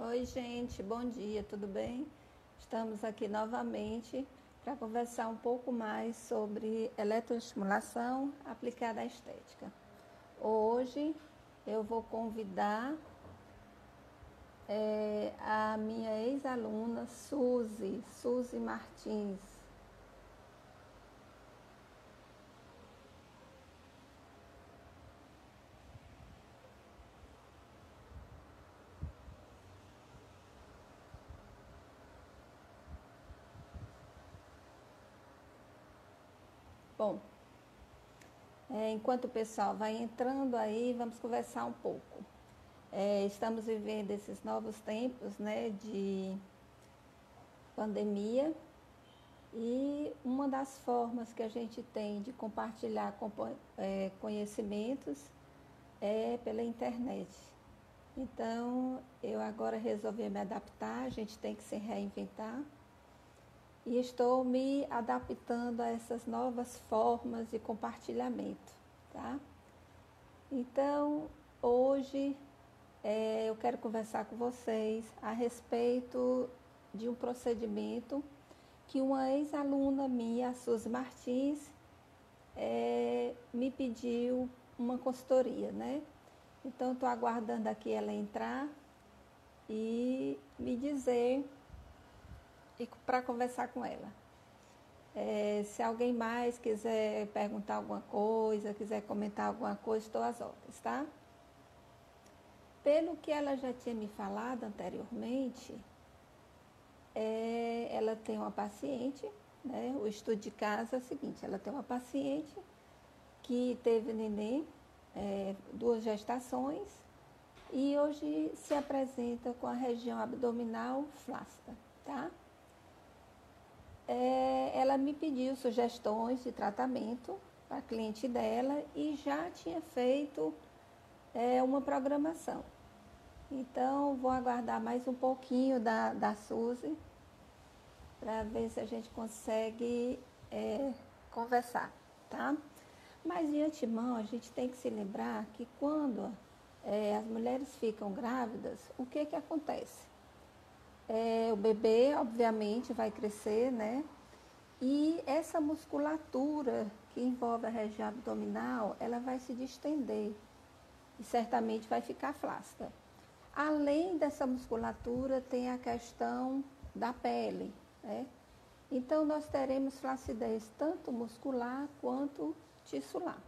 Oi, gente, bom dia, tudo bem? Estamos aqui novamente para conversar um pouco mais sobre eletroestimulação aplicada à estética. Hoje eu vou convidar a minha ex-aluna Suzy Martins. Bom, enquanto o pessoal vai entrando aí, vamos conversar um pouco. Estamos vivendo esses novos tempos, né, de pandemia, e uma das formas que a gente tem de compartilhar conhecimentos é pela internet. Então, eu agora resolvi me adaptar, a gente tem que se reinventar. E estou me adaptando a essas novas formas de compartilhamento, tá? Então, hoje eu quero conversar com vocês a respeito de um procedimento que uma ex-aluna minha, a Suzy Martins, me pediu uma consultoria, né? Então, estou aguardando aqui ela entrar e me dizer para conversar com ela. Se alguém mais quiser perguntar alguma coisa, quiser comentar alguma coisa, estou às ordens, tá? Pelo que ela já tinha me falado anteriormente, ela tem uma paciente, né? O estudo de caso é o seguinte, ela tem uma paciente que teve neném, 2 gestações, e hoje se apresenta com a região abdominal flácida, tá? Ela me pediu sugestões de tratamento para a cliente dela e já tinha feito uma programação. Então, vou aguardar mais um pouquinho da Suzy para ver se a gente consegue conversar, tá? Mas de antemão, a gente tem que se lembrar que quando as mulheres ficam grávidas, o que acontece? O bebê, obviamente, vai crescer, né? E essa musculatura que envolve a região abdominal, ela vai se distender e certamente vai ficar flácida. Além dessa musculatura, tem a questão da pele, né? Então, nós teremos flacidez tanto muscular quanto tissular.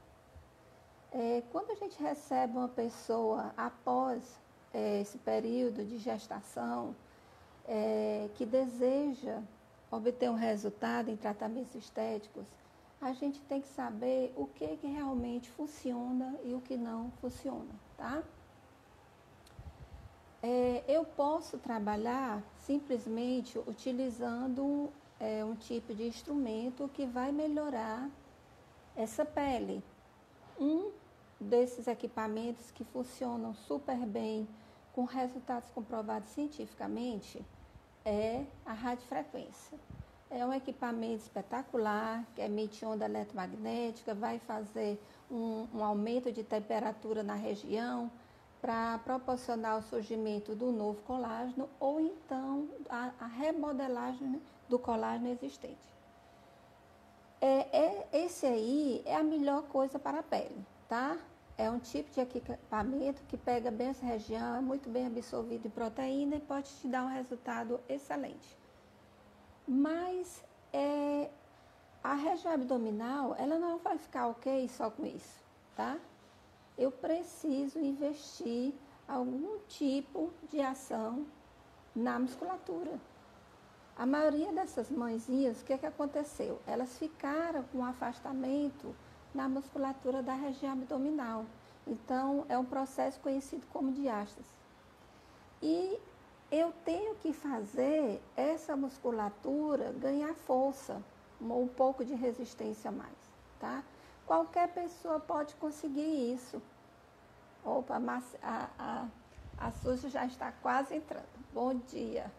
Quando a gente recebe uma pessoa após esse período de gestação, que deseja obter um resultado em tratamentos estéticos, a gente tem que saber o que realmente funciona e o que não funciona, tá? Eu posso trabalhar simplesmente utilizando um tipo de instrumento que vai melhorar essa pele. Um desses equipamentos que funcionam super bem, com resultados comprovados cientificamente, é a radiofrequência. É um equipamento espetacular, que emite onda eletromagnética, vai fazer um aumento de temperatura na região para proporcionar o surgimento do novo colágeno ou então a remodelagem do colágeno existente. Esse aí é a melhor coisa para a pele, tá? É um tipo de equipamento que pega bem essa região, é muito bem absorvido em proteína e pode te dar um resultado excelente. Mas a região abdominal, ela não vai ficar ok só com isso, tá? Eu preciso investir algum tipo de ação na musculatura. A maioria dessas mãezinhas, o que aconteceu? Elas ficaram com afastamento na musculatura da região abdominal. Então, é um processo conhecido como diástase. E eu tenho que fazer essa musculatura ganhar força, um pouco de resistência a mais, tá? Qualquer pessoa pode conseguir isso. Opa, a Suzy já está quase entrando. Bom dia.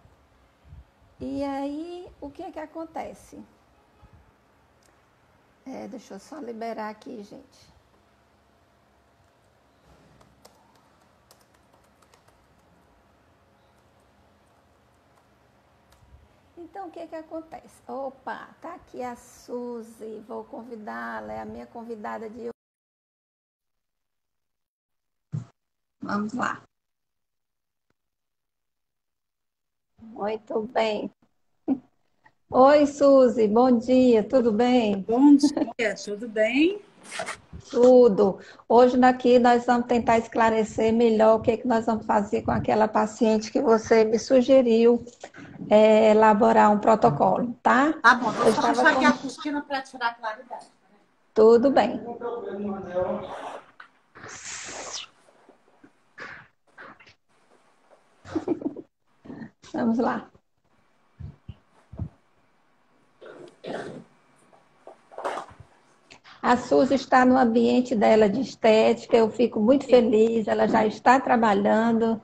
E aí, o que acontece? Deixa eu só liberar aqui, gente. Então, o que que acontece? Opa, tá aqui a Suzy, vou convidá-la, é a minha convidada de hoje. Vamos lá. Muito bem. Oi, Suzy, bom dia, tudo bem? Bom dia, tudo bem? Tudo. Hoje daqui nós vamos tentar esclarecer melhor o que que nós vamos fazer com aquela paciente que você me sugeriu elaborar um protocolo, tá? Tá bom, vou Eu só estava fechar aqui com... a cortina para tirar a claridade. Tudo bem. Vamos lá. A Suzy está no ambiente dela de estética, eu fico muito feliz, ela já está trabalhando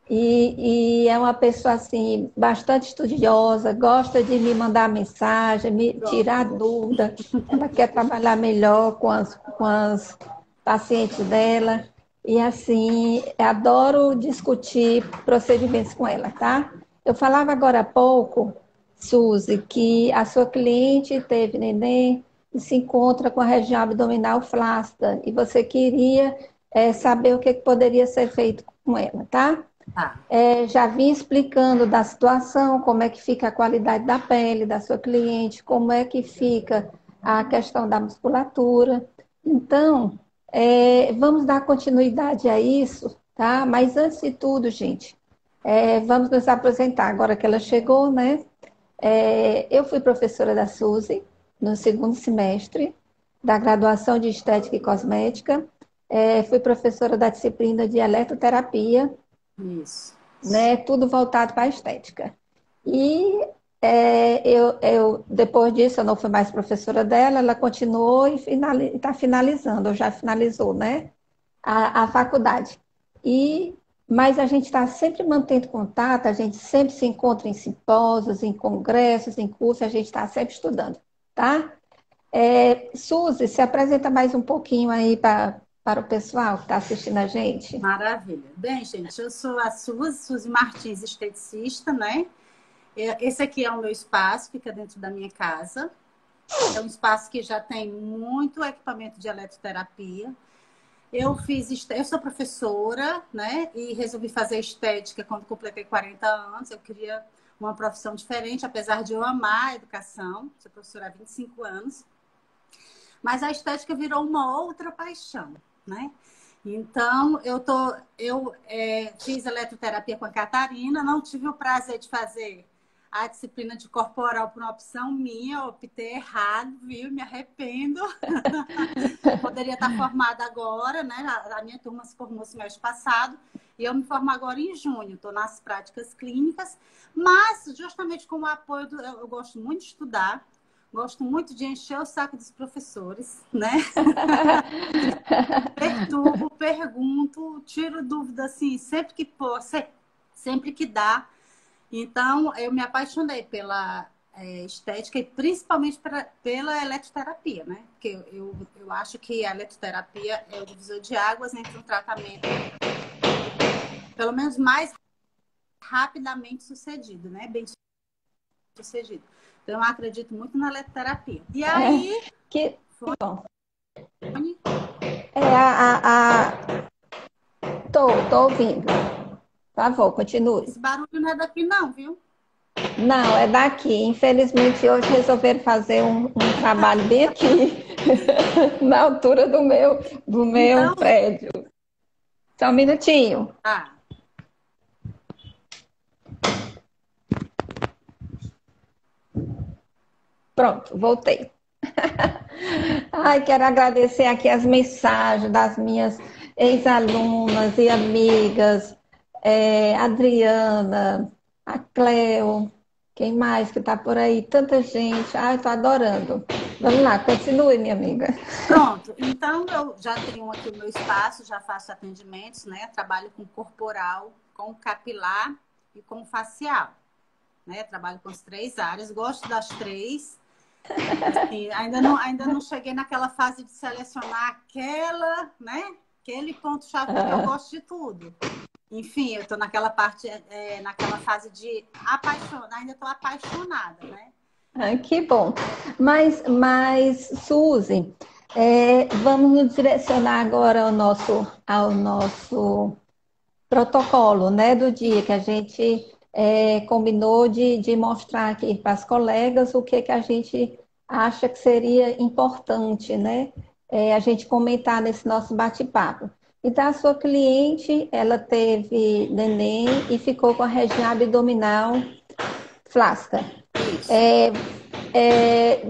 e é uma pessoa assim bastante estudiosa, gosta de me mandar mensagem, me tirar Pronto. dúvida, ela quer trabalhar melhor com as pacientes dela e assim, adoro discutir procedimentos com ela, tá? Eu falava agora há pouco, Suzy, que a sua cliente teve neném e se encontra com a região abdominal flácida e você queria saber o que poderia ser feito com ela, tá? Tá. Já vim explicando da situação, como é que fica a qualidade da pele da sua cliente, como é que fica a questão da musculatura. Então, vamos dar continuidade a isso, tá? Mas antes de tudo, gente, vamos nos apresentar. Agora que ela chegou, né? Eu fui professora da Suzy no segundo semestre da graduação de Estética e Cosmética. Fui professora da disciplina de eletroterapia, Isso. né? Tudo voltado para a estética. E depois disso, eu não fui mais professora dela, ela continuou e está finalizando, ou já finalizou, né? A faculdade. Mas a gente está sempre mantendo contato, a gente sempre se encontra em simpósios, em congressos, em cursos, a gente está sempre estudando, tá? Suzy, se apresenta mais um pouquinho aí para o pessoal que está assistindo a gente. Maravilha. Bem, gente, eu sou a Suzy Martins, esteticista, né? Esse aqui é o meu espaço, fica dentro da minha casa. É um espaço que já tem muito equipamento de eletroterapia. Eu sou professora, né? E resolvi fazer estética quando completei 40 anos. Eu queria uma profissão diferente, apesar de eu amar a educação. Sou professora há 25 anos. Mas a estética virou uma outra paixão, né? Então, fiz eletroterapia com a Catarina, não tive o prazer de fazer a disciplina de corporal por uma opção minha, optei errado, viu? Me arrependo. Poderia estar formada agora, né? A minha turma se formou semestre passado e eu me formo agora em junho. Estou nas práticas clínicas, mas justamente com o apoio eu gosto muito de estudar, gosto muito de encher o saco dos professores, né? Perturbo, pergunto, tiro dúvida assim, sempre que posso, sempre que dá. Então, eu me apaixonei pela estética e principalmente pela eletroterapia, né? Porque eu acho que a eletroterapia é o divisor de águas entre um tratamento, pelo menos mais rapidamente sucedido, né? Bem sucedido. Então, eu acredito muito na eletroterapia. E aí, Que foi. bom. É tô ouvindo. Por favor, continue. Esse barulho não é daqui, não, viu? Não, é daqui. Infelizmente, hoje resolveram fazer um trabalho bem aqui, na altura do meu Então, prédio. Só um minutinho. tá. Pronto, voltei. Ai, quero agradecer aqui as mensagens das minhas ex-alunas e amigas, Adriana, a Cleo, quem mais que está por aí? Tanta gente. Ai, estou adorando. Vamos lá, continue, minha amiga. Pronto, então eu já tenho aqui o meu espaço, já faço atendimentos, né? Trabalho com corporal, com capilar e com facial, né? Trabalho com as três áreas, gosto das três. Assim, ainda não cheguei naquela fase de selecionar aquela, né? Aquele ponto-chave, porque eu gosto de tudo. enfim, eu estou naquela parte, naquela fase de apaixonar, ainda estou apaixonada, né? Ah, que bom. Mas Suzy, vamos nos direcionar agora ao nosso protocolo, né, do dia que a gente combinou de mostrar aqui para as colegas o que a gente acha que seria importante, né, a gente comentar nesse nosso bate-papo. Então, a sua cliente, ela teve neném e ficou com a região abdominal flácida. Isso.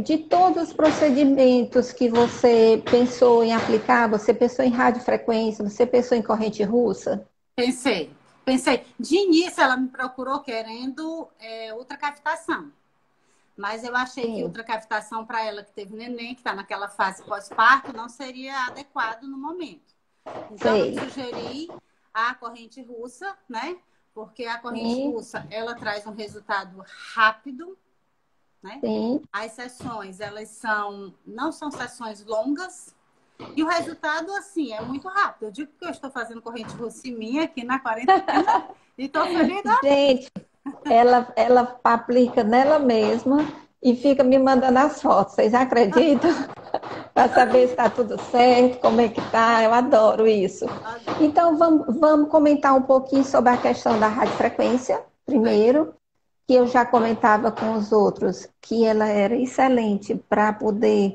De todos os procedimentos que você pensou em aplicar, você pensou em radiofrequência, você pensou em corrente russa? Pensei. De início, ela me procurou querendo ultracavitação. Mas eu achei que Sim, ultracavitação para ela que teve neném, que está naquela fase pós-parto, não seria adequado no momento. Então, eu sei. sugeri a corrente russa, né? Porque a corrente Sim, russa, ela traz um resultado rápido, né? sim. As sessões, não são sessões longas, e o resultado, assim, é muito rápido. Eu digo que eu estou fazendo corrente russa em mim aqui na quarentena e estou feliz da vida. Gente, ela aplica nela mesma e fica me mandando as fotos. Vocês acreditam? Para saber se está tudo certo, como é que tá. Eu adoro isso. Então, vamos comentar um pouquinho sobre a questão da radiofrequência, primeiro, que eu já comentava com os outros, que ela era excelente para poder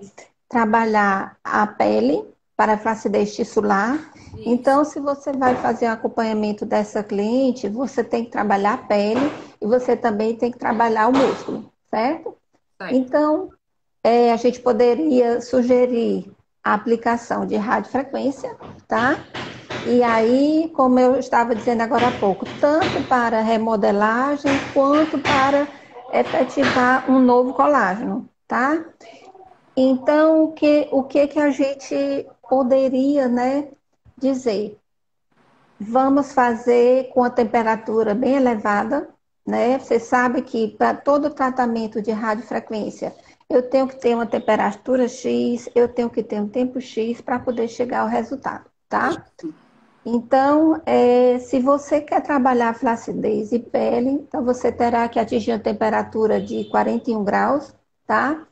trabalhar a pele para flacidez tissular. Isso. Então, se você vai fazer o acompanhamento dessa cliente, você tem que trabalhar a pele e você também tem que trabalhar o músculo, certo? Certo. Então, a gente poderia sugerir a aplicação de radiofrequência, tá? E aí, como eu estava dizendo agora há pouco, tanto para remodelagem quanto para efetivar um novo colágeno, tá? Então, o que a gente poderia, né, dizer? Vamos fazer com a temperatura bem elevada, né? Você sabe que para todo tratamento de radiofrequência, eu tenho que ter uma temperatura X, eu tenho que ter um tempo X para poder chegar ao resultado, tá? Isso. Então, se você quer trabalhar flacidez e pele, então você terá que atingir a temperatura de 41 graus, tá?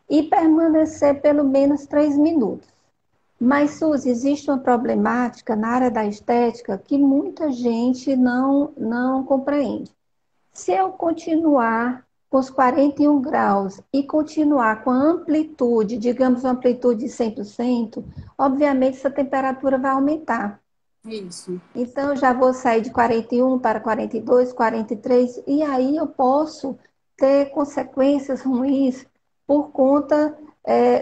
E permanecer pelo menos 3 minutos. Mas, Suzy, existe uma problemática na área da estética que muita gente não compreende. Se eu continuar com os 41 graus e continuar com a amplitude, digamos, uma amplitude de 100%, obviamente essa temperatura vai aumentar. Isso. Então, eu já vou sair de 41 para 42, 43, e aí eu posso ter consequências ruins por conta,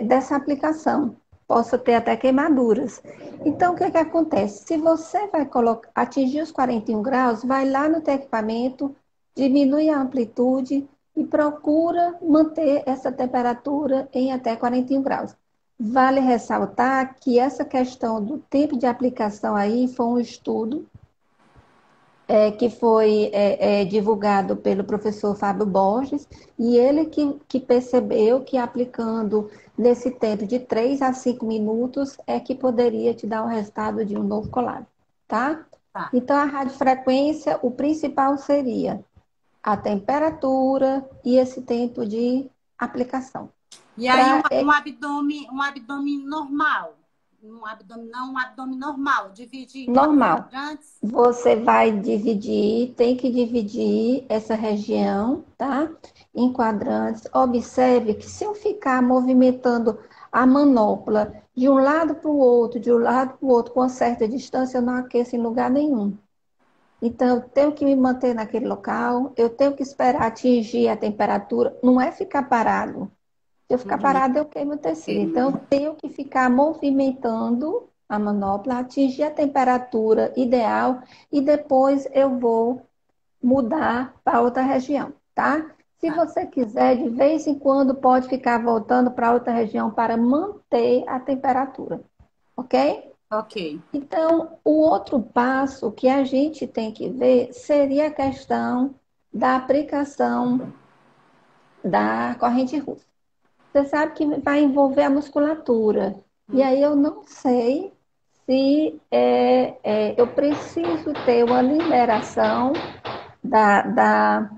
dessa aplicação. Posso ter até queimaduras. Então, o que acontece? Se você vai atingir os 41 graus, vai lá no teu equipamento, diminui a amplitude e procura manter essa temperatura em até 41 graus. Vale ressaltar que essa questão do tempo de aplicação aí foi um estudo que foi divulgado pelo professor Fábio Borges, e ele que percebeu que aplicando nesse tempo de 3 a 5 minutos é que poderia te dar o resultado de um novo colágeno, tá? Tá. Então, a radiofrequência, o principal seria a temperatura e esse tempo de aplicação. E aí Pra, um abdômen normal. Um abdômen, não um abdômen normal. Divide em quantos normal. quadrantes? Você vai dividir, tem que dividir essa região, tá? Em quadrantes. Observe que se eu ficar movimentando a manopla de um lado para o outro, de um lado para o outro, com uma certa distância, eu não aqueço em lugar nenhum. Então, eu tenho que me manter naquele local, eu tenho que esperar atingir a temperatura, não é ficar parado. Se eu ficar Uhum. parado, eu queimo o tecido. Ok. Então, eu tenho que ficar movimentando a manopla, atingir a temperatura ideal e depois eu vou mudar para outra região, tá? Se Tá. você quiser, de vez em quando, pode ficar voltando para outra região para manter a temperatura, ok? Ok. Então, o outro passo que a gente tem que ver seria a questão da aplicação da corrente russa. Você sabe que vai envolver a musculatura. E aí eu não sei se eu preciso ter uma liberação da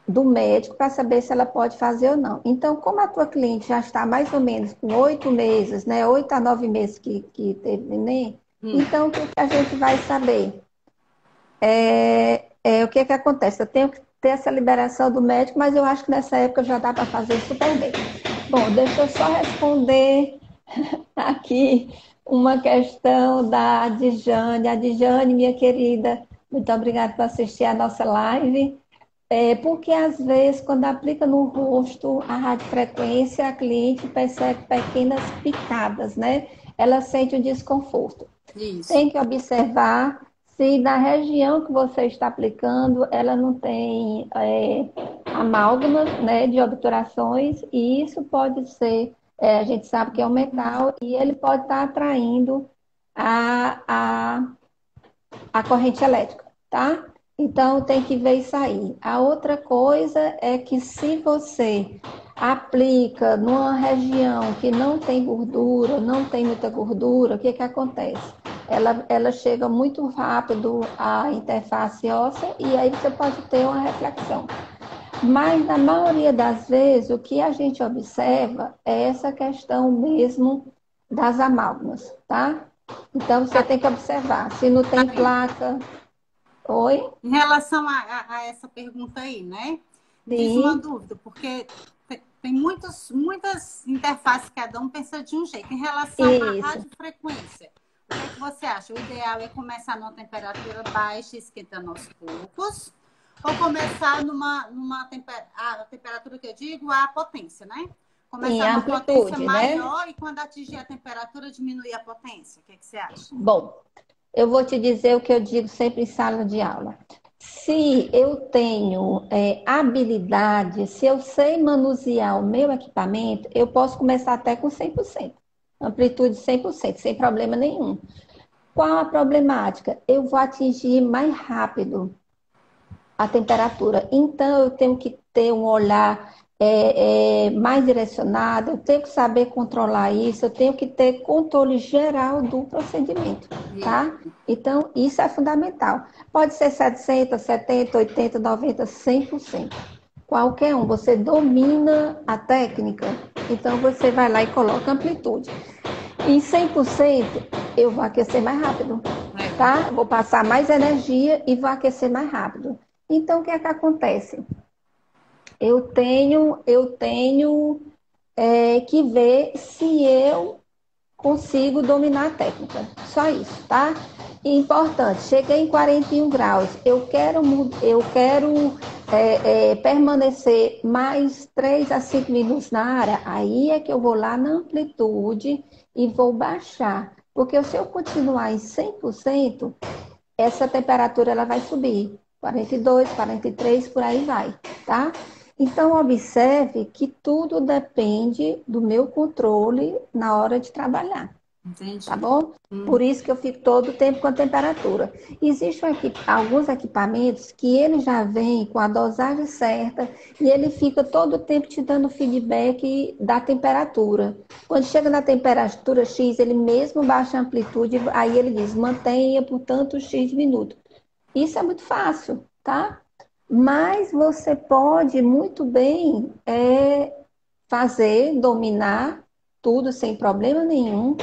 do médico para saber se ela pode fazer ou não. Então, como a tua cliente já está mais ou menos com 8 meses, né? 8 a 9 meses que teve neném, então o que a gente vai saber? O que acontece? Eu tenho que ter essa liberação do médico, mas eu acho que nessa época já dá para fazer super bem. Bom, deixa eu só responder aqui uma questão da Adjane. Adjane, minha querida, muito obrigada por assistir a nossa live. Porque às vezes, quando aplica no rosto a radiofrequência, a cliente percebe pequenas picadas, né? Ela sente um desconforto. Isso. Tem que observar se na região que você está aplicando, ela não tem amálgamas, né, de obturações, e isso pode ser, a gente sabe que é um metal, e ele pode estar atraindo a corrente elétrica, tá? Então tem que ver isso aí. A outra coisa é que se você aplica numa região que não tem gordura, não tem muita gordura, o que acontece? Ela chega muito rápido à interface óssea e aí você pode ter uma reflexão. Mas na maioria das vezes o que a gente observa é essa questão mesmo das amálgamas, tá? Então você tem que observar. Se não tem placa. Oi? Em relação a essa pergunta aí, né? Diz uma Sim. dúvida, porque tem muitas interfaces, cada um pensa de um jeito. Em relação à Isso. radiofrequência, o que é que você acha? O ideal é começar numa temperatura baixa, esquentando aos poucos, ou começar a temperatura que eu digo, a potência, né? Sim, Começar a numa potência amplitude, né? maior e quando atingir a temperatura, diminuir a potência. O que é que você acha? Bom, eu vou te dizer o que eu digo sempre em sala de aula. Se eu tenho habilidade, se eu sei manusear o meu equipamento, eu posso começar até com 100%, amplitude 100%, sem problema nenhum. Qual a problemática? Eu vou atingir mais rápido a temperatura. Então, eu tenho que ter um olhar mais direcionado, eu tenho que saber controlar isso, eu tenho que ter controle geral do procedimento, tá? Então, isso é fundamental. Pode ser 60, 70, 80, 90, 100%. Qualquer um, você domina a técnica, então você vai lá e coloca amplitude. Em 100%, eu vou aquecer mais rápido, tá? Vou passar mais energia e vou aquecer mais rápido. Então, o que é que acontece? Eu tenho que ver se eu consigo dominar a técnica. Só isso, tá? E importante, cheguei em 41 graus, eu quero permanecer mais 3 a 5 minutos na área, aí é que eu vou lá na amplitude e vou baixar. Porque se eu continuar em 100%, essa temperatura ela vai subir. 42, 43, por aí vai, tá? Então, observe que tudo depende do meu controle na hora de trabalhar, Entendi. tá bom? Por isso que eu fico todo o tempo com a temperatura. Existem alguns equipamentos que ele já vem com a dosagem certa e ele fica todo o tempo te dando feedback da temperatura. Quando chega na temperatura X, ele mesmo baixa a amplitude, aí ele diz, mantenha por tanto X minutos. Isso é muito fácil, tá? Mas você pode muito bem fazer, dominar tudo sem problema nenhum.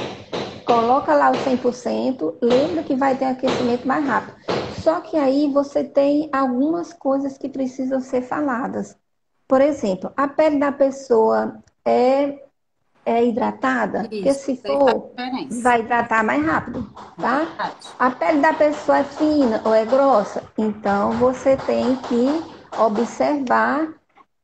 Coloca lá o 100%, lembra que vai ter aquecimento mais rápido. Só que aí você tem algumas coisas que precisam ser faladas. Por exemplo, a pele da pessoa é hidratada? Porque Isso, se aí faz for, diferença. vai hidratar mais rápido, tá? Verdade. A pele da pessoa é fina ou é grossa? Então, você tem que observar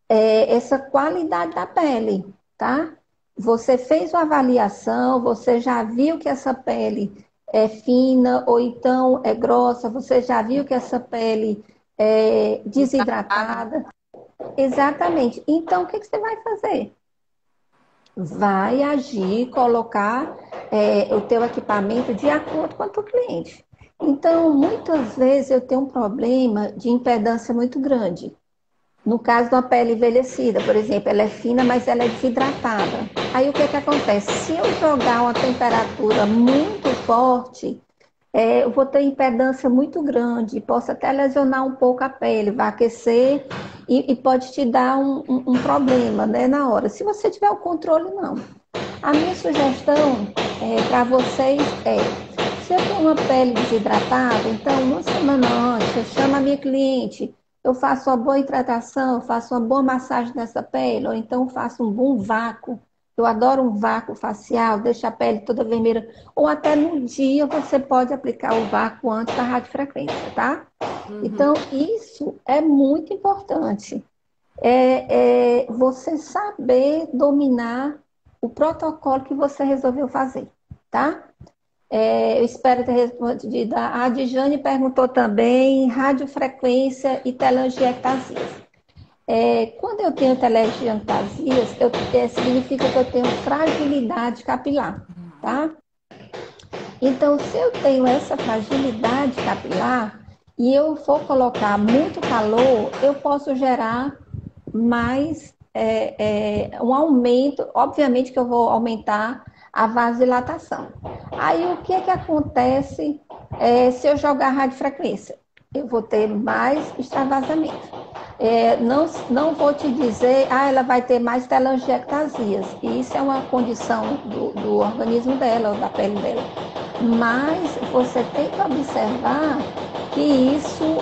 essa qualidade da pele, tá? Você fez uma avaliação, você já viu que essa pele é fina ou então é grossa, você já viu que essa pele é Hidratado. desidratada? Exatamente. Então, o que você vai fazer? Vai agir, colocar o teu equipamento de acordo com o teu cliente. Então, muitas vezes eu tenho um problema de impedância muito grande. No caso de uma pele envelhecida, por exemplo, ela é fina, mas ela é desidratada. Aí o que que acontece? Se eu jogar uma temperatura muito forte, eu vou ter impedância muito grande, posso até lesionar um pouco a pele, vai aquecer e pode te dar um problema, né, na hora. Se você tiver o controle, não. A minha sugestão para vocês é, se eu tenho uma pele desidratada, então uma semana antes eu chamo a minha cliente, eu faço uma boa hidratação, eu faço uma boa massagem nessa pele, ou então faço um bom vácuo. Eu adoro um vácuo facial, deixa a pele toda vermelha. Ou até no dia você pode aplicar o vácuo antes da radiofrequência, tá? Uhum. Então, isso é muito importante. Você saber dominar o protocolo que você resolveu fazer, tá? Eu espero ter respondido. A Adjane perguntou também radiofrequência e telangiectasias. Quando eu tenho telangiectasias, significa que eu tenho fragilidade capilar, tá? Então, se eu tenho essa fragilidade capilar e eu for colocar muito calor, eu posso gerar mais um aumento, obviamente que eu vou aumentar a vasodilatação. Aí o que que acontece se eu jogar radiofrequência? Eu vou ter mais extravasamento. Não vou te dizer, ela vai ter mais telangiectasias. E isso é uma condição do organismo dela, ou da pele dela. Mas você tem que observar que isso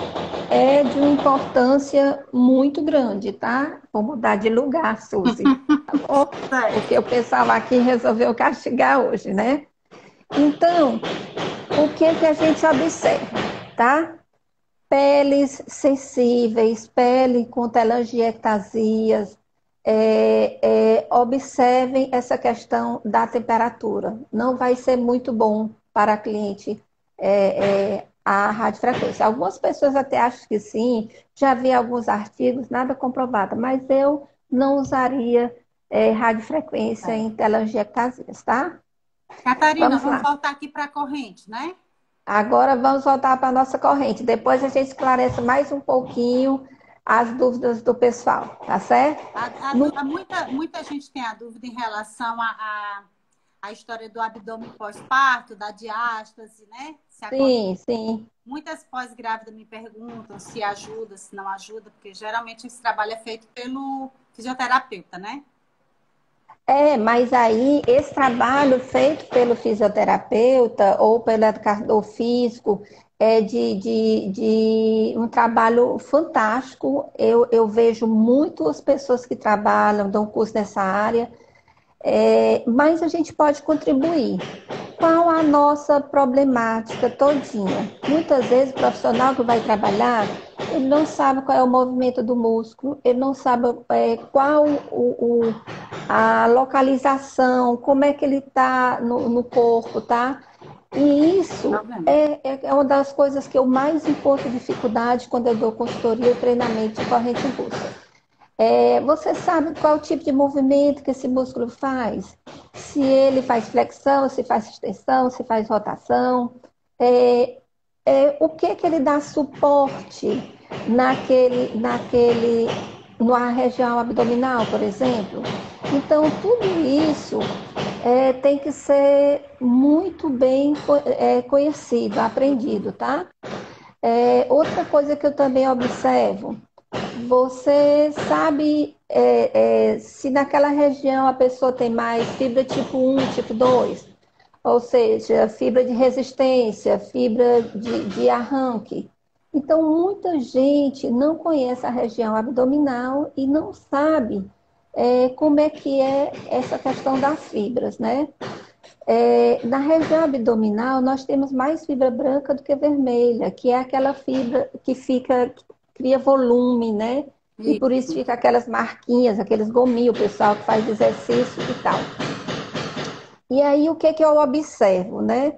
é de uma importância muito grande, tá? Vou mudar de lugar, Suzy, tá bom? Porque o pessoal aqui resolveu castigar hoje, né? Então, o que que a gente observa, tá? Peles sensíveis, pele com telangiectasias, observem essa questão da temperatura. Não vai ser muito bom para a cliente a radiofrequência. Algumas pessoas até acham que sim, já vi alguns artigos, nada comprovado, mas eu não usaria radiofrequência em telangiectasias, tá? Catarina, Vamos vamos lá. voltar aqui para a corrente, né? Agora vamos voltar para a nossa corrente. Depois a gente esclarece mais um pouquinho as dúvidas do pessoal, tá certo? Muita gente tem a dúvida em relação à história do abdômen pós-parto, da diástase, né? Se Sim, sim. Muitas pós-grávidas me perguntam se ajuda, se não ajuda, porque geralmente esse trabalho é feito pelo fisioterapeuta, né? Mas aí esse trabalho feito pelo fisioterapeuta ou pelo educador físico é de um trabalho fantástico. Eu vejo muitas pessoas que trabalham, dão curso nessa área, mas a gente pode contribuir. Qual a nossa problemática todinha? Muitas vezes o profissional que vai trabalhar, ele não sabe qual é o movimento do músculo, ele não sabe qual a localização, como é que ele está no corpo, tá? E isso Tá vendo? é uma das coisas que eu mais encontro dificuldade quando eu dou consultoria ou treinamento de corrente impulsa. Você sabe qual tipo de movimento que esse músculo faz? Se ele faz flexão, se faz extensão, se faz rotação. O que que ele dá suporte na região abdominal, por exemplo? Então, tudo isso tem que ser muito bem conhecido, aprendido, tá? Outra coisa que eu também observo, você sabe se naquela região a pessoa tem mais fibra tipo 1, tipo 2, ou seja, fibra de resistência, fibra de arranque. Então, muita gente não conhece a região abdominal e não sabe como é que é essa questão das fibras, né? Na região abdominal, nós temos mais fibra branca do que vermelha, que é aquela fibra que cria volume, né? E por isso Isso. fica aquelas marquinhas, aqueles gominhos, o pessoal que faz exercício e tal. E aí, o que que eu observo, né?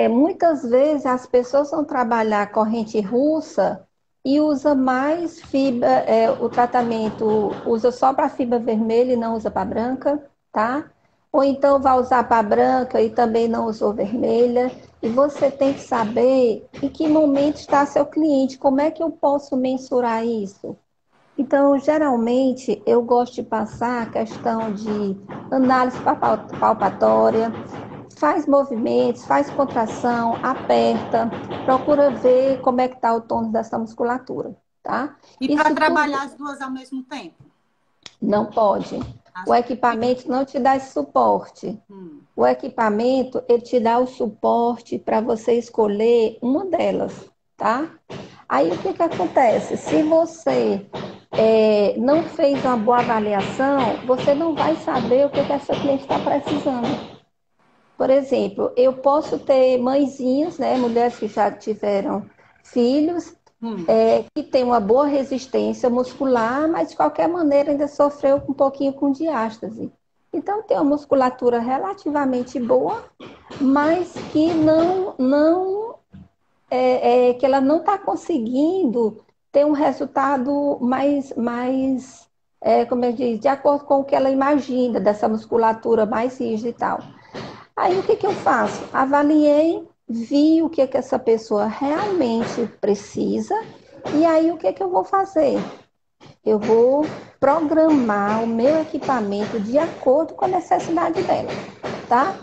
Muitas vezes as pessoas vão trabalhar corrente russa e usa mais fibra, o tratamento usa só para fibra vermelha e não usa para branca, tá? Ou então vai usar para branca e também não usou vermelha. E você tem que saber em que momento está seu cliente, como é que eu posso mensurar isso? Então, geralmente, eu gosto de passar a questão de análise palpatória, faz movimentos, faz contração, aperta, procura ver como é que está o tônus dessa musculatura, tá? E para Isso tudo trabalhar as duas ao mesmo tempo? não pode. O As- equipamento não te dá esse suporte. Hum. O equipamento, ele te dá o suporte para você escolher uma delas, tá? Aí, o que que acontece? Se você não fez uma boa avaliação, você não vai saber o que que essa cliente está precisando. Por exemplo, eu posso ter mãezinhas, né, mulheres que já tiveram filhos, Hum. que tem uma boa resistência muscular, mas de qualquer maneira ainda sofreu um pouquinho com diástase. Então tem uma musculatura relativamente boa, mas que que ela não está conseguindo ter um resultado como eu disse, de acordo com o que ela imagina dessa musculatura mais rígida e tal. Aí o que que eu faço? Avaliei, vi o que que essa pessoa realmente precisa e aí o que que eu vou fazer? Eu vou programar o meu equipamento de acordo com a necessidade dela, tá?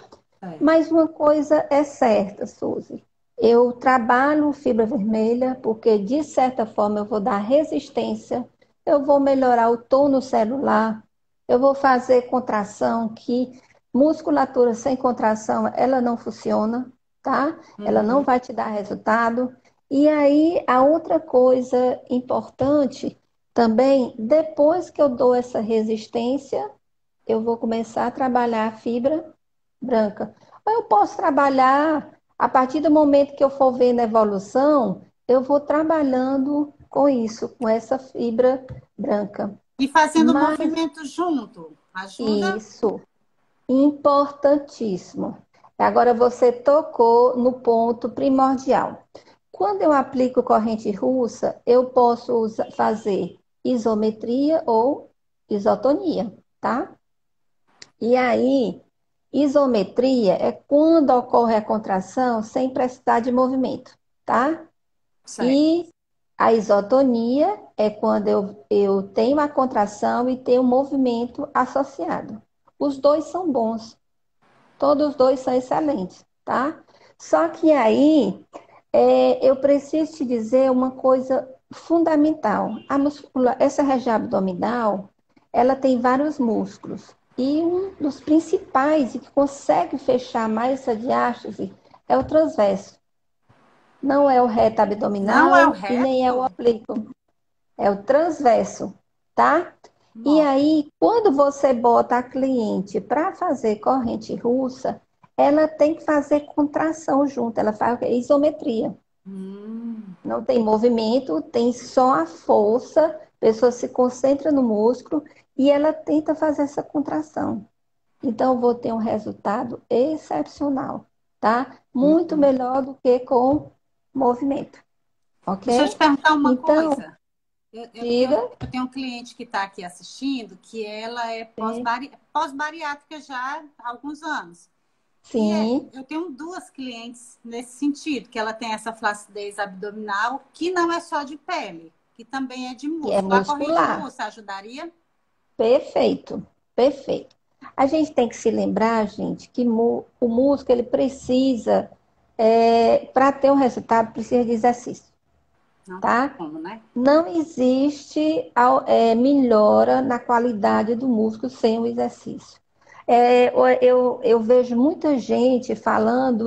É. Mas uma coisa é certa, Suzy. Eu trabalho fibra vermelha porque, de certa forma, eu vou dar resistência, eu vou melhorar o tônus celular, eu vou fazer contração, que musculatura sem contração, ela não funciona, tá? Ela não Uhum. vai te dar resultado. E aí, a outra coisa importante também, depois que eu dou essa resistência, eu vou começar a trabalhar a fibra branca. Ou eu posso trabalhar, a partir do momento que eu for vendo a evolução, eu vou trabalhando com isso, com essa fibra branca. E fazendo Mas movimento junto, ajuda? isso, importantíssimo. Agora você tocou no ponto primordial. Quando eu aplico corrente russa, eu posso fazer isometria ou isotonia, tá? E aí, isometria é quando ocorre a contração sem precisar de movimento, tá? Certo. E a isotonia é quando eu tenho a contração e tenho movimento associado. Os dois são bons, todos os dois são excelentes, tá? Só que aí eu preciso te dizer uma coisa fundamental. Essa região abdominal, ela tem vários músculos. E um dos principais e que consegue fechar mais essa diástase é o transverso. Não é o reto Não é o abdominal e nem é o reto? oblíquo. É o transverso, tá? E Nossa. aí, quando você bota a cliente para fazer corrente russa, ela tem que fazer contração junto, ela faz isometria. Hum. Não tem movimento, tem só a força, a pessoa se concentra no músculo e ela tenta fazer essa contração. Então, eu vou ter um resultado excepcional, tá? Muito Uhum. melhor do que com movimento, Deixa eu te ok? perguntar uma Então, coisa. diga. Eu tenho um cliente que está aqui assistindo, que ela é pós-bariátrica já há alguns anos. Sim, Eu tenho duas clientes nesse sentido, que ela tem essa flacidez abdominal, que não é só de pele, que também é de que é músculo. A corrente muscular. russa ajudaria? Perfeito, perfeito. A gente tem que se lembrar, gente, que o músculo ele precisa, para ter um resultado, precisa de exercício, Não tem tá? como, né? Não existe melhora na qualidade do músculo sem o exercício. Eu vejo muita gente falando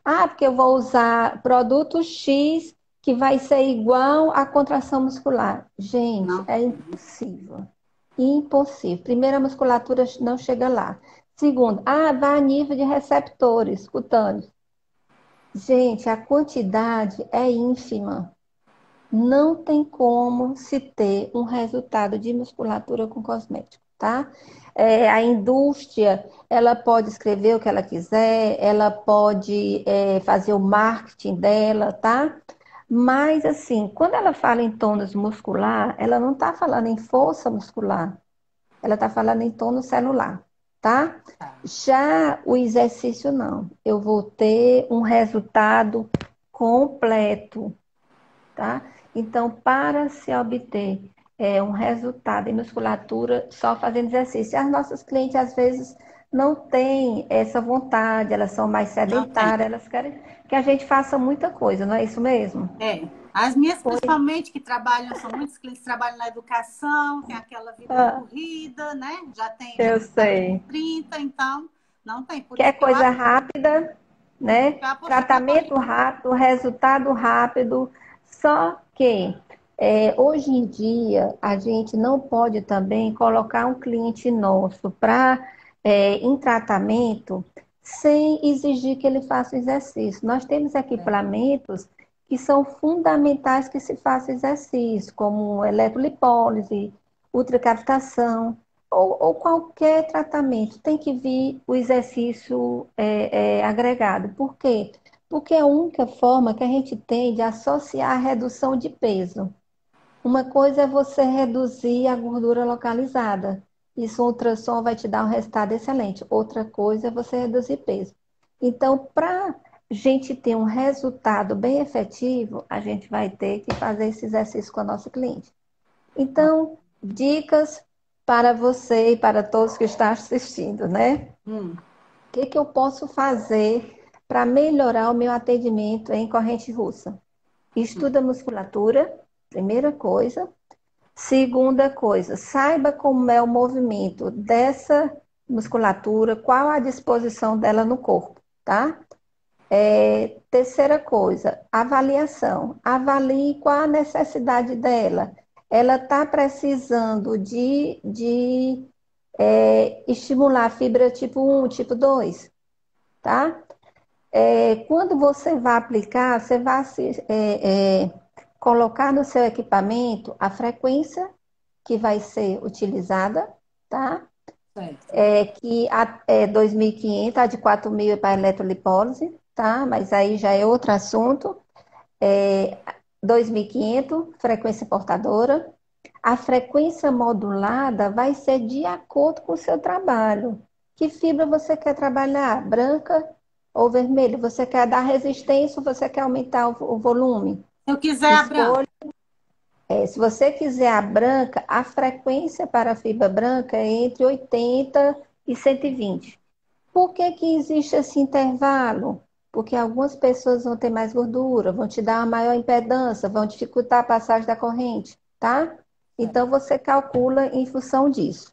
porque eu vou usar produto X que vai ser igual à contração muscular. Gente, Não é tem. impossível. Impossível. Primeiro, a musculatura não chega lá. Segundo, vai a nível de receptores cutâneos. Gente, a quantidade é ínfima. Não tem como se ter um resultado de musculatura com cosmético, tá? A indústria, ela pode escrever o que ela quiser, ela pode fazer o marketing dela, tá? Mas, assim, quando ela fala em tônus muscular, ela não está falando em força muscular, ela está falando em tônus celular, tá? Tá. Já o exercício, não. Eu vou ter um resultado completo, tá? Então, para se obter um resultado em musculatura só fazendo exercício. E as nossas clientes, às vezes, não têm essa vontade, elas são mais Não tem. sedentárias, elas querem que a gente faça muita coisa, não é isso mesmo? É. As minhas, Pois, principalmente, que trabalham, são muitos clientes que trabalham na educação, tem aquela vida ah, corrida, né? Já eu está com sei. 30, então não tem. Por isso Quer que eu, coisa rápida, né? eu apostei na Tratamento corrida. rápido, resultado rápido. Só que hoje em dia a gente não pode também colocar um cliente nosso para em tratamento sem exigir que ele faça exercício. Nós temos equipamentos que são fundamentais que se faça exercício, como eletrolipólise, ultracavitação ou qualquer tratamento, tem que vir o exercício agregado. Por quê? Porque é a única forma que a gente tem de associar a redução de peso. Uma coisa é você reduzir a gordura localizada. Isso, o ultrassom vai te dar um resultado excelente. Outra coisa é você reduzir peso. Então, para a gente ter um resultado bem efetivo, a gente vai ter que fazer esse exercício com a nossa cliente. Então, dicas para você e para todos que estão assistindo, né? Hum, O que que eu posso fazer para melhorar o meu atendimento em corrente russa? Estuda musculatura, primeira coisa. Segunda coisa, saiba como é o movimento dessa musculatura, qual a disposição dela no corpo, tá? Terceira coisa, avaliação. Avalie qual a necessidade dela. Ela está precisando de estimular a fibra tipo 1, tipo 2, tá? Quando você vai aplicar, você vai colocar no seu equipamento a frequência que vai ser utilizada, tá? certo. Que é 2.500, a de 4.000 é para eletrolipólise, tá? Mas aí já é outro assunto. 2.500, frequência portadora. A frequência modulada vai ser de acordo com o seu trabalho. Que fibra você quer trabalhar? Branca ou vermelha? Você quer dar resistência ou você quer aumentar o volume? Se eu quiser a branca. Escolha. Se você quiser a branca, a frequência para a fibra branca é entre 80 e 120. Por que que existe esse intervalo? Porque algumas pessoas vão ter mais gordura, vão te dar uma maior impedância, vão dificultar a passagem da corrente, tá? Então você calcula em função disso.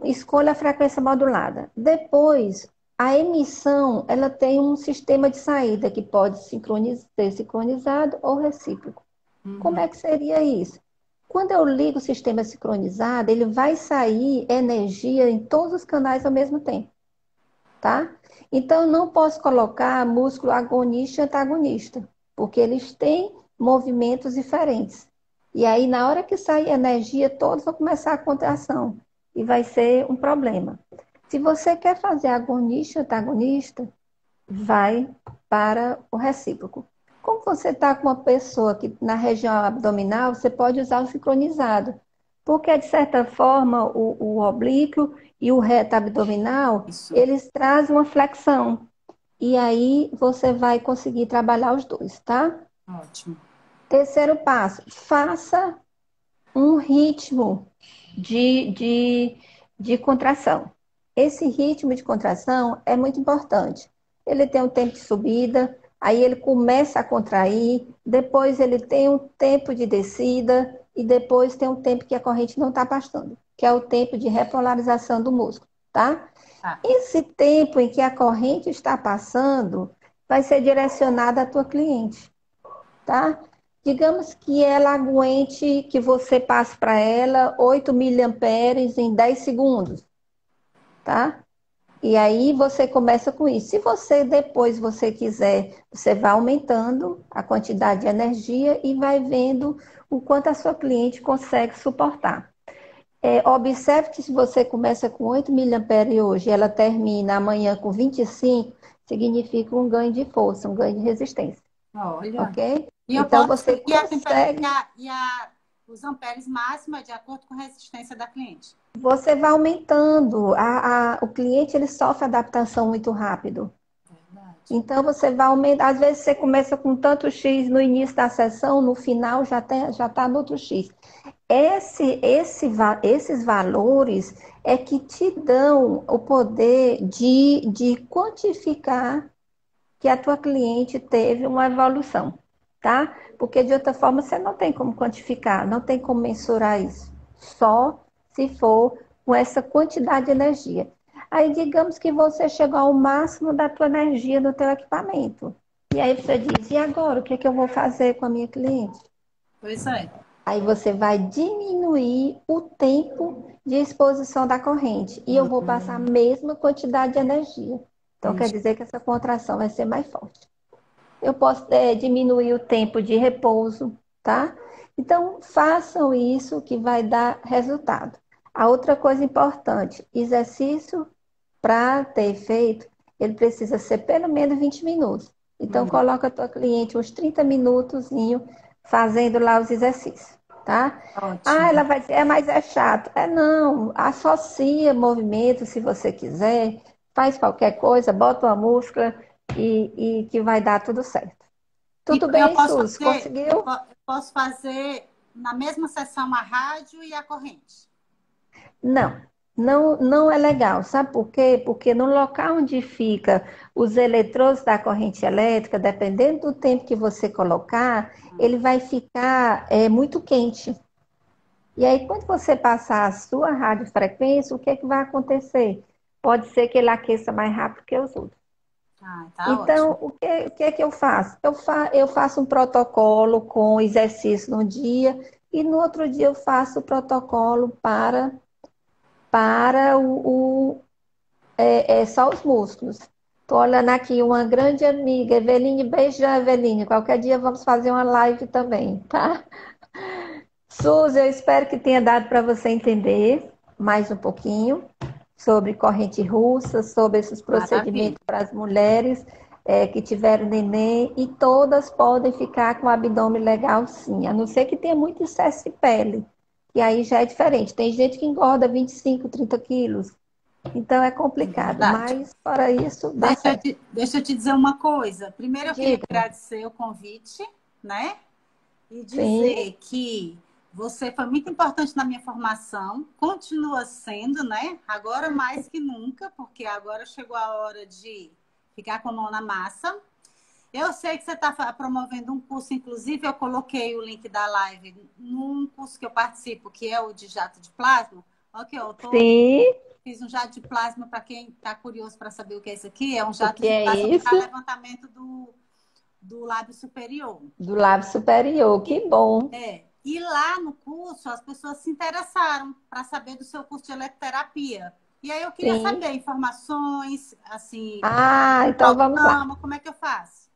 Escolha a frequência modulada. Depois, a emissão, ela tem um sistema de saída que pode ser sincronizado ou recíproco. Como Uhum. é que seria isso? Quando eu ligo o sistema sincronizado, ele vai sair energia em todos os canais ao mesmo tempo, tá? Então, eu não posso colocar músculo agonista e antagonista, porque eles têm movimentos diferentes. E aí, na hora que sair energia, todos vão começar a contração e vai ser um problema. Se você quer fazer agonista e antagonista, vai para o recíproco. Como você está com uma pessoa que na região abdominal, você pode usar o sincronizado, porque de certa forma o oblíquo e o reto abdominal, Isso. eles trazem uma flexão. E aí você vai conseguir trabalhar os dois, tá? Ótimo. Terceiro passo, faça um ritmo de, de, de contração. Esse ritmo de contração é muito importante. Ele tem um tempo de subida, aí ele começa a contrair, depois ele tem um tempo de descida e depois tem um tempo que a corrente não está passando, que é o tempo de repolarização do músculo, tá? Tá. Esse tempo em que a corrente está passando vai ser direcionado à tua cliente, tá? Digamos que ela aguente que você passe para ela 8 miliamperes em 10 segundos, tá? E aí você começa com isso. Se você depois você quiser, você vai aumentando a quantidade de energia e vai vendo o quanto a sua cliente consegue suportar. Observe que se você começa com 8 miliamperes hoje e ela termina amanhã com 25, significa um ganho de força, um ganho de resistência, Olha. ok? E eu Então posso você seguir consegue. os amperes máxima de acordo com a resistência da cliente. Você vai aumentando. O cliente ele sofre adaptação muito rápido. Verdade. Então você vai aumentar. Às vezes você começa com tanto X no início da sessão, no final já está no outro X. esses valores é que te dão o poder de quantificar que a tua cliente teve uma evolução, tá? Porque de outra forma você não tem como quantificar, não tem como mensurar isso. Só se for com essa quantidade de energia. Aí digamos que você chegou ao máximo da tua energia no teu equipamento. E aí você diz, e agora, o que é que eu vou fazer com a minha cliente? Pois é. Aí você vai diminuir o tempo de exposição da corrente. E eu vou passar a mesma quantidade de energia. Então, quer Entendi. dizer que essa contração vai ser mais forte. Eu posso diminuir o tempo de repouso, tá? Então, façam isso que vai dar resultado. A outra coisa importante, exercício para ter efeito, ele precisa ser pelo menos 20 minutos. Então, coloca a tua cliente uns 30 minutos fazendo lá os exercícios, tá? Ah, Ótimo. ela vai dizer, mas é chato. É não, associa movimento se você quiser, faz qualquer coisa, bota uma música e que vai dar tudo certo. E Tudo eu bem, posso Sus? fazer, Conseguiu? eu posso fazer na mesma sessão a rádio e a corrente. Não, não é legal. Sabe por quê? Porque no local onde fica os eletrodos da corrente elétrica, dependendo do tempo que você colocar, ele vai ficar muito quente. E aí, quando você passar a sua radiofrequência, o que é que vai acontecer? Pode ser que ele aqueça mais rápido que os outros. Ah, tá Então, ótimo. o que é que eu faço? Eu faço um protocolo com exercício num dia e no outro dia eu faço o protocolo para só os músculos. Estou olhando aqui uma grande amiga, Eveline, beijo, Eveline. Qualquer dia vamos fazer uma live também, tá? Suzy, eu espero que tenha dado para você entender mais um pouquinho sobre corrente russa, sobre esses Maravilha. procedimentos para as mulheres que tiveram neném, e todas podem ficar com o abdômen legal sim, a não ser que tenha muito excesso de pele, e aí já é diferente. Tem gente que engorda 25, 30 quilos, então é É complicado, verdade. mas para isso dá certo. Deixa eu te dizer uma coisa. Primeiro, eu queria Diga, agradecer o convite, né? E sim, dizer que você foi muito importante na minha formação, continua sendo, né? Agora mais que nunca, porque agora chegou a hora de ficar com a mão na massa. Eu sei que você está promovendo um curso, inclusive eu coloquei o link da live num curso que eu participo, que é o de jato de plasma. Ok, sim, fiz um jato de plasma para quem está curioso para saber o que é isso aqui. É um o jato que de é plasma isso? para levantamento do lábio superior. Do lábio superior, que bom. E lá no curso as pessoas se interessaram para saber do seu curso de eletroterapia. E aí eu queria Sim. saber informações, assim, Ah, então vamos lá. programa, como é que eu faço?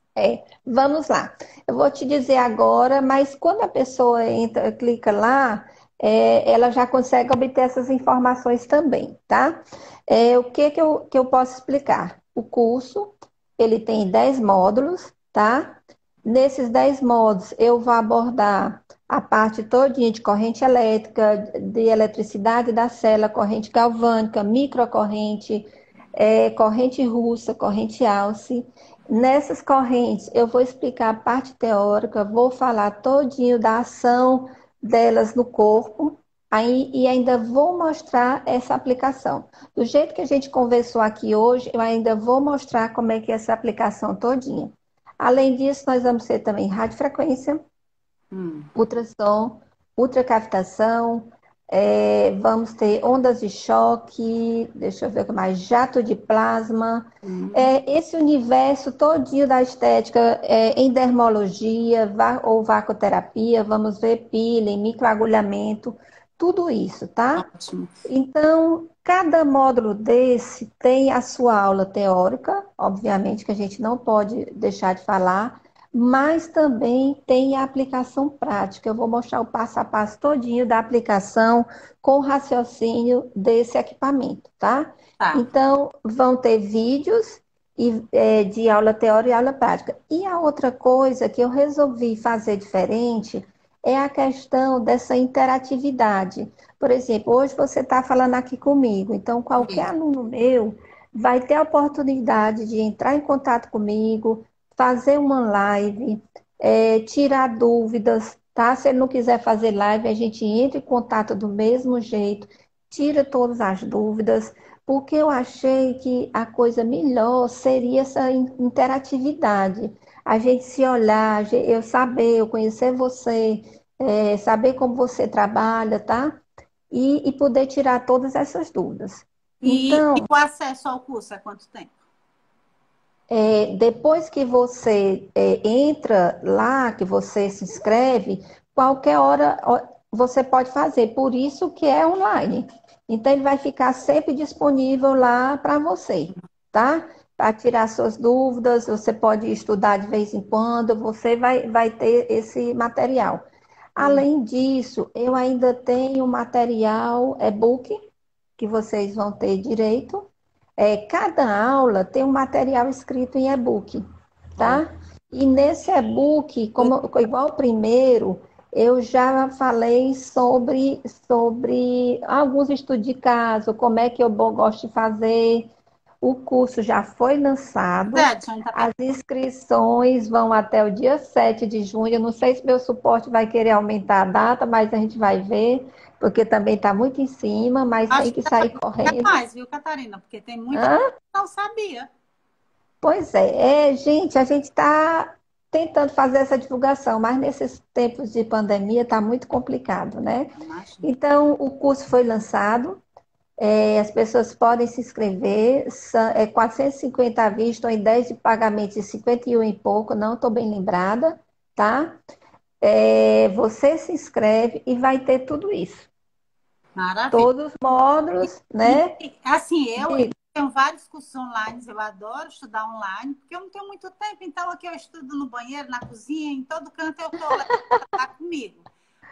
Vamos lá. Eu vou te dizer agora, mas quando a pessoa entra, clica lá, ela já consegue obter essas informações também, tá? O que eu posso explicar? O curso, ele tem 10 módulos, tá? Nesses 10 módulos, eu vou abordar a parte todinha de corrente elétrica, de eletricidade da célula, corrente galvânica, microcorrente, corrente russa, corrente alce. Nessas correntes, eu vou explicar a parte teórica, vou falar todinho da ação delas no corpo, aí, e ainda vou mostrar essa aplicação. Do jeito que a gente conversou aqui hoje, eu ainda vou mostrar como é que é essa aplicação todinha. Além disso, nós vamos ter também radiofrequência, Hum. ultrassom, ultracavitação, vamos ter ondas de choque, deixa eu ver o que mais, jato de plasma, esse universo todinho da estética em dermologia ou vacoterapia, vamos ver peeling, microagulhamento, tudo isso, tá? Ótimo. Então, cada módulo desse tem a sua aula teórica, obviamente que a gente não pode deixar de falar, mas também tem a aplicação prática. Eu vou mostrar o passo a passo todinho da aplicação com o raciocínio desse equipamento, tá? Tá. Então, vão ter vídeos de aula teórica e aula prática. E a outra coisa que eu resolvi fazer diferente é a questão dessa interatividade. Por exemplo, hoje você está falando aqui comigo, então qualquer Isso. aluno meu vai ter a oportunidade de entrar em contato comigo, fazer uma live, tirar dúvidas, tá? Se ele não quiser fazer live, a gente entra em contato do mesmo jeito, tira todas as dúvidas, porque eu achei que a coisa melhor seria essa interatividade. A gente se olhar, eu saber, eu conhecer você, saber como você trabalha, tá? E poder tirar todas essas dúvidas. E Então, o acesso ao curso é quanto tempo? depois que você entra lá, que você se inscreve, qualquer hora você pode fazer, por isso que é online. Então, ele vai ficar sempre disponível lá para você, tá? Para tirar suas dúvidas, você pode estudar de vez em quando, você vai ter esse material. Hum. Além disso, eu ainda tenho material e-book que vocês vão ter direito. Cada aula tem um material escrito em e-book, Ó, tá? E nesse e-book, igual o primeiro, eu já falei sobre alguns estudos de caso, como é que eu gosto de fazer. O curso já foi lançado, Zé, deixa eu as inscrições vão até o dia 7 de junho. Eu não sei se meu suporte vai querer aumentar a data, mas a gente vai ver, porque também está muito em cima, mas tem acho que que sair é correndo. mais, viu, Catarina? Porque tem muita Hã? coisa que eu não sabia. Pois gente, a gente está tentando fazer essa divulgação, mas nesses tempos de pandemia está muito complicado, né? Imagina. Então, o curso foi lançado, as pessoas podem se inscrever, é 450 à vista ou em 10 de pagamento de 51 e pouco, não estou bem lembrada, tá? Você se inscreve e vai ter tudo isso. Maravilha. Todos os módulos, né? Assim, eu tenho vários cursos online, eu adoro estudar online, porque eu não tenho muito tempo, então aqui eu estudo no banheiro, na cozinha, em todo canto eu estou lá pra comigo.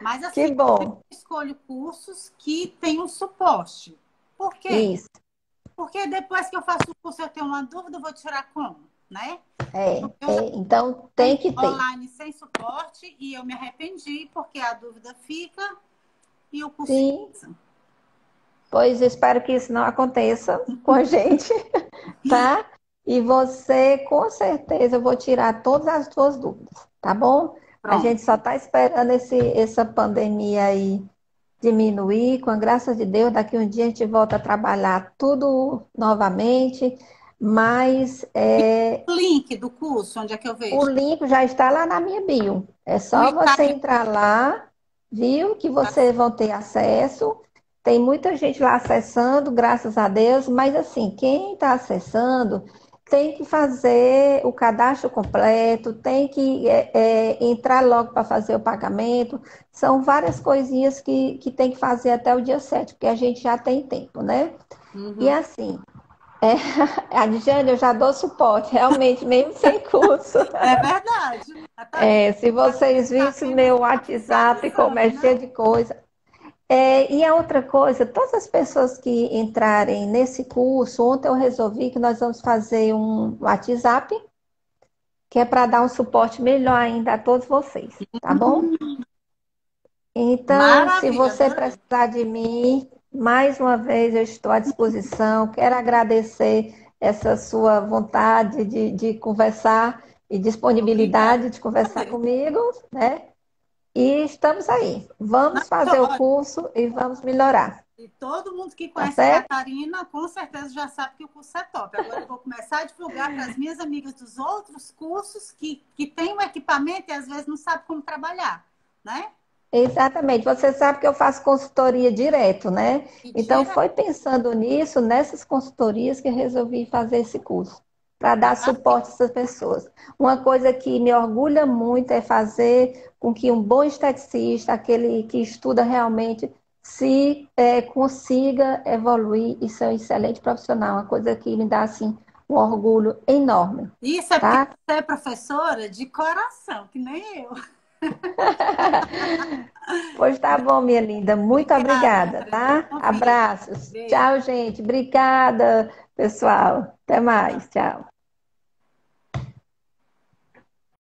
Mas Que assim, eu bom. escolho cursos que tenham suporte. Por quê? Isso. Porque depois que eu faço o curso, eu tenho uma dúvida, eu vou tirar como, né? Eu já Então fui tem que ter. online sem suporte e eu me arrependi, porque a dúvida fica e o curso Sim. fica. Pois espero que isso não aconteça com a gente, tá? E você, com certeza, eu vou tirar todas as suas dúvidas, tá bom? A gente Pronto. só está esperando essa pandemia aí diminuir, com a graça de Deus, daqui um dia a gente volta a trabalhar tudo novamente, mas O link do curso, onde é que eu o vejo? link já está lá na minha bio. É No só você Instagram. entrar lá, viu? Que vocês vão ter acesso. Tem muita gente lá acessando, graças a Deus, mas assim, quem está acessando tem que fazer o cadastro completo, tem que entrar logo para fazer o pagamento. São várias coisinhas que tem que fazer até o dia 7, porque a gente já tem tempo, né? E Uhum. assim, é, a Dijane, eu já dou suporte, realmente, mesmo sem curso. É verdade. Se vocês Tá vissem vendo? meu Você tá WhatsApp, como fiscalizando, é né? cheio de coisa. E a outra coisa, todas as pessoas que entrarem nesse curso, ontem eu resolvi que nós vamos fazer um WhatsApp, que é para dar um suporte melhor ainda a todos vocês, tá bom? Então, se Maravilha, você adorei. precisar de mim, mais uma vez eu estou à disposição. Quero agradecer essa sua vontade de conversar e Obrigada. disponibilidade de conversar comigo, né? E estamos aí. Não, Vamos fazer o olha, curso e vamos melhorar, e todo mundo que tá conhece a certo? Catarina, com certeza já sabe que o curso é top. Agora eu vou começar a divulgar para as minhas amigas dos outros cursos que têm o equipamento e às vezes não sabem como trabalhar, né? Exatamente. Você sabe que eu faço consultoria direto, né? E Então, tira. foi pensando nisso, nessas consultorias, que eu resolvi fazer esse curso, para dar Maravilha. suporte a essas pessoas. Uma coisa que me orgulha muito é fazer com que um bom esteticista, aquele que estuda realmente, se consiga evoluir e ser um excelente profissional. Uma coisa que me dá, assim, um orgulho enorme, Isso é porque tá? você é professora de coração, que nem eu. Pois tá bom, minha linda. Muito Obrigada, obrigada, Catarina, pelo tá? convite. Abraços. Beijo. Tchau, gente. Obrigada, pessoal. Até mais. Tchau.